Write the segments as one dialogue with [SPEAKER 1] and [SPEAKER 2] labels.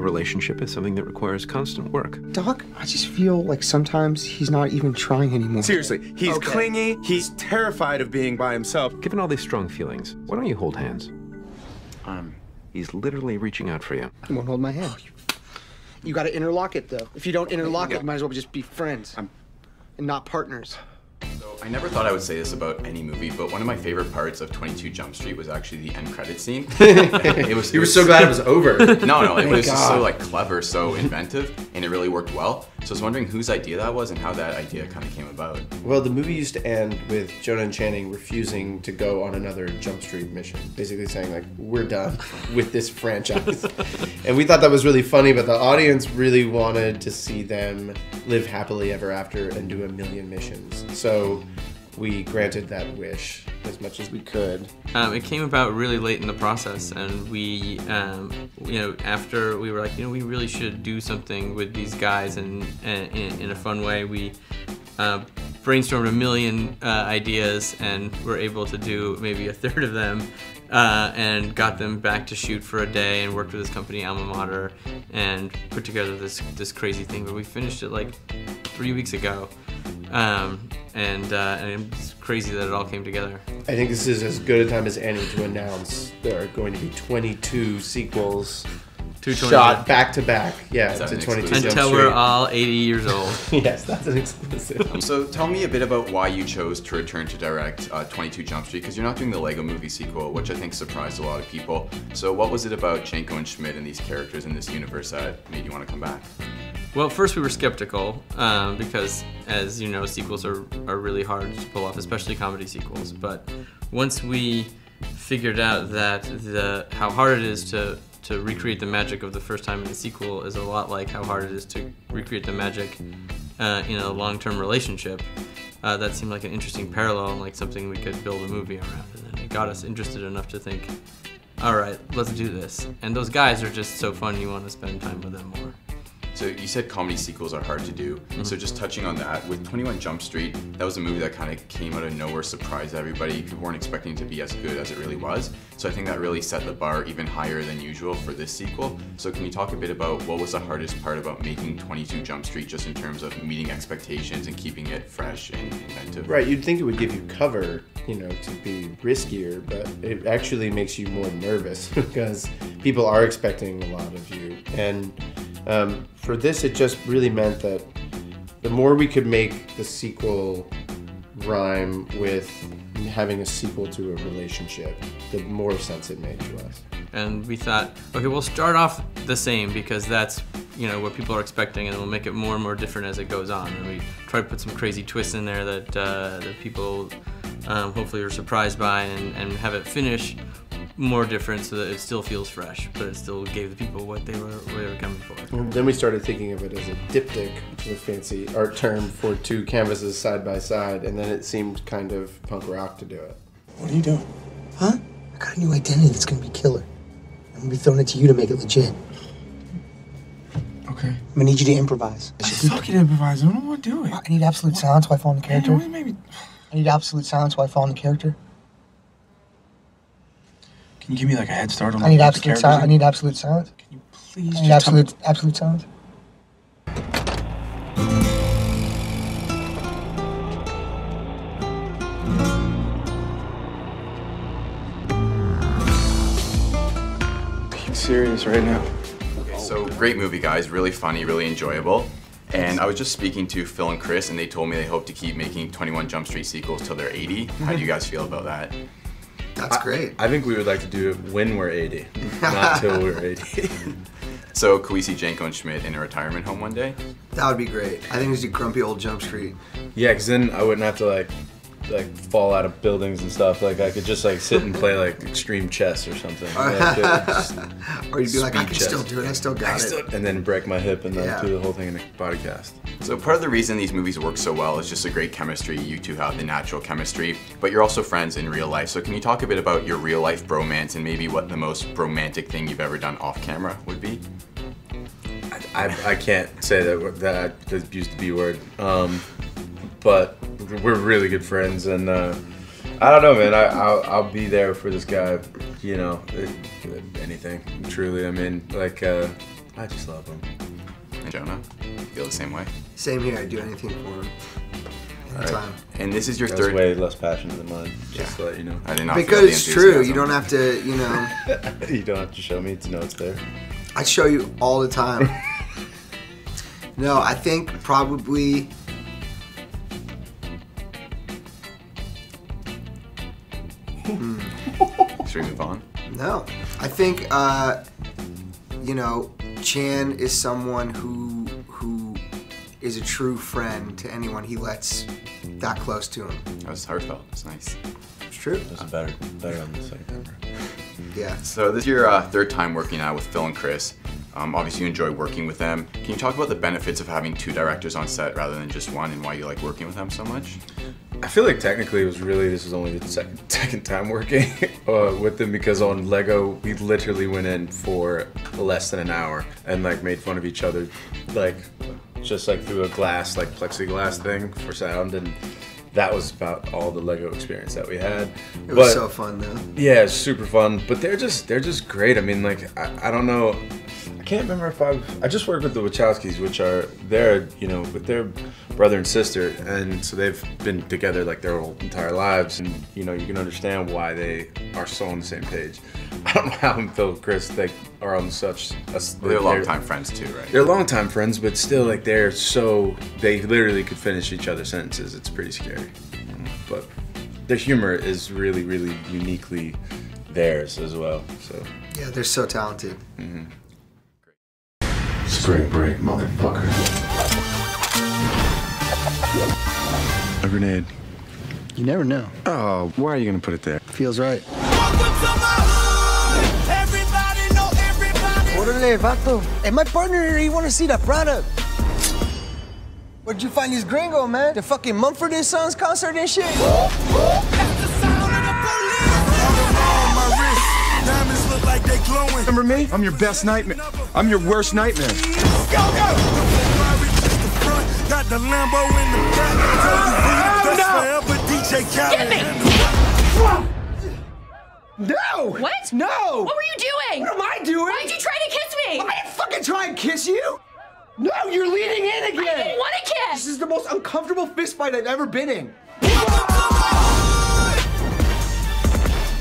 [SPEAKER 1] A relationship is something that requires constant work.
[SPEAKER 2] Doc, I just feel like sometimes he's not even trying anymore.
[SPEAKER 3] Seriously, he's clingy, he's terrified of being by himself.
[SPEAKER 1] Given all these strong feelings, why don't you hold hands? He's literally reaching out for you.
[SPEAKER 2] You won't hold my hand. You gotta interlock it, though. If you don't interlock it, you might as well just be friends. And not partners.
[SPEAKER 4] So I never thought I would say this about any movie, but one of my favorite parts of 22 Jump Street was actually the end credit scene.
[SPEAKER 5] You were so glad it was over.
[SPEAKER 4] No, it was just so like clever, so inventive, and it really worked well. So I was wondering whose idea that was and how that idea kind of came about.
[SPEAKER 5] Well, the movie used to end with Jonah and Channing refusing to go on another Jump Street mission, basically saying like, we're done with this franchise. And we thought that was really funny, but the audience really wanted to see them live happily ever after and do 1,000,000 missions. So we granted that wish as much as we could.
[SPEAKER 6] It came about really late in the process, and we, after we were like, we really should do something with these guys, and in a fun way, we brainstormed 1,000,000 ideas, and were able to do maybe a third of them, and got them back to shoot for a day, and worked with this company, Alma Mater, and put together this crazy thing. But we finished it like 3 weeks ago. And it's crazy that it all came together.
[SPEAKER 5] I think this is as good a time as any to announce there are going to be 22 sequels shot back to back. Yeah, to 22 Jump
[SPEAKER 6] Until
[SPEAKER 5] Street.
[SPEAKER 6] we're all 80 years old.
[SPEAKER 5] Yes, that's an exclusive.
[SPEAKER 4] So tell me a bit about why you chose to return to direct 22 Jump Street, because you're not doing the Lego movie sequel, which I think surprised a lot of people. So what was it about Janko and Schmidt and these characters in this universe that made you want to come back?
[SPEAKER 6] Well, first we were skeptical because, as you know, sequels are really hard to pull off, especially comedy sequels. But once we figured out that how hard it is to recreate the magic of the first time in the sequel is a lot like how hard it is to recreate the magic in a long-term relationship, that seemed like an interesting parallel and like something we could build a movie around. And then it got us interested enough to think, all right, let's do this. And those guys are just so fun, you want to spend time with them more.
[SPEAKER 4] So you said comedy sequels are hard to do. So just touching on that, with 21 Jump Street, that was a movie that kind of came out of nowhere, surprised everybody. People weren't expecting it to be as good as it really was. So I think that really set the bar even higher than usual for this sequel. So can you talk a bit about what was the hardest part about making 22 Jump Street, just in terms of meeting expectations and keeping it fresh and inventive?
[SPEAKER 5] Right, you'd think it would give you cover, to be riskier, but it actually makes you more nervous because people are expecting a lot of you. And for this, it just really meant that the more we could make the sequel rhyme with having a sequel to a relationship, the more sense it made to us.
[SPEAKER 6] And we thought, okay, we'll start off the same because that's what people are expecting, and we'll make it more and more different as it goes on. And we try to put some crazy twists in there that people hopefully are surprised by, and have it finish more different so that it still feels fresh, but it still gave the people what they were coming for.
[SPEAKER 5] And then we started thinking of it as a diptych, which is a fancy art term for two canvases side by side, and then it seemed kind of punk rock to do it.
[SPEAKER 2] What are you doing? Huh? I got a new identity that's gonna be killer. I'm gonna be throwing it to you to make it legit.
[SPEAKER 7] Okay.
[SPEAKER 2] I'm gonna need you to improvise.
[SPEAKER 7] I fucking improvise. I don't know what to do.
[SPEAKER 2] I need absolute silence while I fall in the character.
[SPEAKER 7] Hey, maybe.
[SPEAKER 2] I need absolute silence while I fall in the character.
[SPEAKER 7] Can you give me like a head start on
[SPEAKER 2] I need
[SPEAKER 7] the
[SPEAKER 2] absolute silence. I need absolute silence.
[SPEAKER 7] Can you please
[SPEAKER 2] I need absolute silence.
[SPEAKER 7] Being serious right now.
[SPEAKER 4] Okay, so great movie, guys. Really funny, really enjoyable. And I was just speaking to Phil and Chris, and they told me they hope to keep making 21 Jump Street sequels till they're 80. How do you guys feel about that?
[SPEAKER 8] That's great.
[SPEAKER 9] I think we would like to do it when we're 80, not till we're 80.
[SPEAKER 4] So could we see Janko and Schmidt in a retirement home one day?
[SPEAKER 8] That would be great. I think we should do grumpy old Jump Street.
[SPEAKER 9] Yeah, because then I wouldn't have to like fall out of buildings and stuff. Like I could just like sit and play like extreme chess or something.
[SPEAKER 8] Or you'd be like, I can still do it. I still got it.
[SPEAKER 9] And then break my hip and then do the whole thing in a body cast.
[SPEAKER 4] So part of the reason these movies work so well is just the great chemistry. You two have the natural chemistry, but you're also friends in real life. So can you talk a bit about your real life bromance and maybe what the most romantic thing you've ever done off camera would be?
[SPEAKER 9] I can't say that I used the B word, but we're really good friends, and I don't know, man. I'll be there for this guy, anything. Truly, I mean, like I I just love him.
[SPEAKER 4] And Jonah, you feel the same way?
[SPEAKER 8] Same here. I'd do anything for him. Anytime.
[SPEAKER 4] And this is your
[SPEAKER 9] That's
[SPEAKER 4] third.
[SPEAKER 9] way less passionate than mine. Just to let you know.
[SPEAKER 4] I did not
[SPEAKER 8] Because
[SPEAKER 4] feel the
[SPEAKER 8] it's true.
[SPEAKER 4] enthusiasm.
[SPEAKER 8] You don't have to, you know.
[SPEAKER 9] You don't have to show me to know it's there.
[SPEAKER 8] I show you all the time. No, I think probably.
[SPEAKER 4] Should we move on?
[SPEAKER 8] No, I think you know, Chan is someone who is a true friend to anyone he lets that close to him.
[SPEAKER 4] That was heartfelt. It's nice.
[SPEAKER 8] It's true.
[SPEAKER 9] That's better on the second camera.
[SPEAKER 8] Yeah.
[SPEAKER 4] So this is your third time working out with Phil and Chris. Obviously you enjoy working with them. Can you talk about the benefits of having 2 directors on set rather than just one, and why you like working with them so much?
[SPEAKER 9] I feel like technically this was only the second time working with them, because on Lego we literally went in for less than an hour and like made fun of each other, like just like through a glass, like plexiglass thing for sound, and that was about all the Lego experience that we had.
[SPEAKER 8] It was so fun though.
[SPEAKER 9] Yeah, it's super fun. But they're just great. I mean, like I don't know. I can't remember if I just worked with the Wachowskis, which are with their brother and sister, and so they've been together like their whole entire lives, and you can understand why they are so on the same page. I don't know how Phil and Chris are on such a.
[SPEAKER 4] They're longtime friends too, right?
[SPEAKER 9] They're longtime friends, but still, like they literally could finish each other's sentences. It's pretty scary, but their humor is really, really uniquely theirs as well. So
[SPEAKER 8] yeah, they're so talented.
[SPEAKER 9] Mm-hmm.
[SPEAKER 1] Spring break, motherfucker.
[SPEAKER 3] A grenade.
[SPEAKER 2] You never know.
[SPEAKER 3] Oh, why are you gonna put it there?
[SPEAKER 2] Feels right. Orale, vato. Hey, my partner here, he want to see the product. Where'd you find this gringo, man? The fucking Mumford & Sons concert and shit?
[SPEAKER 3] Remember me? I'm your best nightmare. I'm your worst nightmare.
[SPEAKER 2] Go, go!
[SPEAKER 10] Got the Lambo in the back.
[SPEAKER 11] Get me!
[SPEAKER 2] No!
[SPEAKER 11] What?
[SPEAKER 2] No!
[SPEAKER 11] What were you doing?
[SPEAKER 2] What am I doing?
[SPEAKER 11] Why did you try to kiss me?
[SPEAKER 2] I didn't fucking try and kiss you! No, you're leaning in again!
[SPEAKER 11] I didn't want to kiss!
[SPEAKER 2] This is the most uncomfortable fist fight I've ever been in.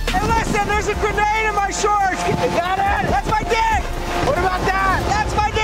[SPEAKER 2] Hey, listen, there's a grenade in my shorts! You got it? That's my dick! What about that? That's my dick!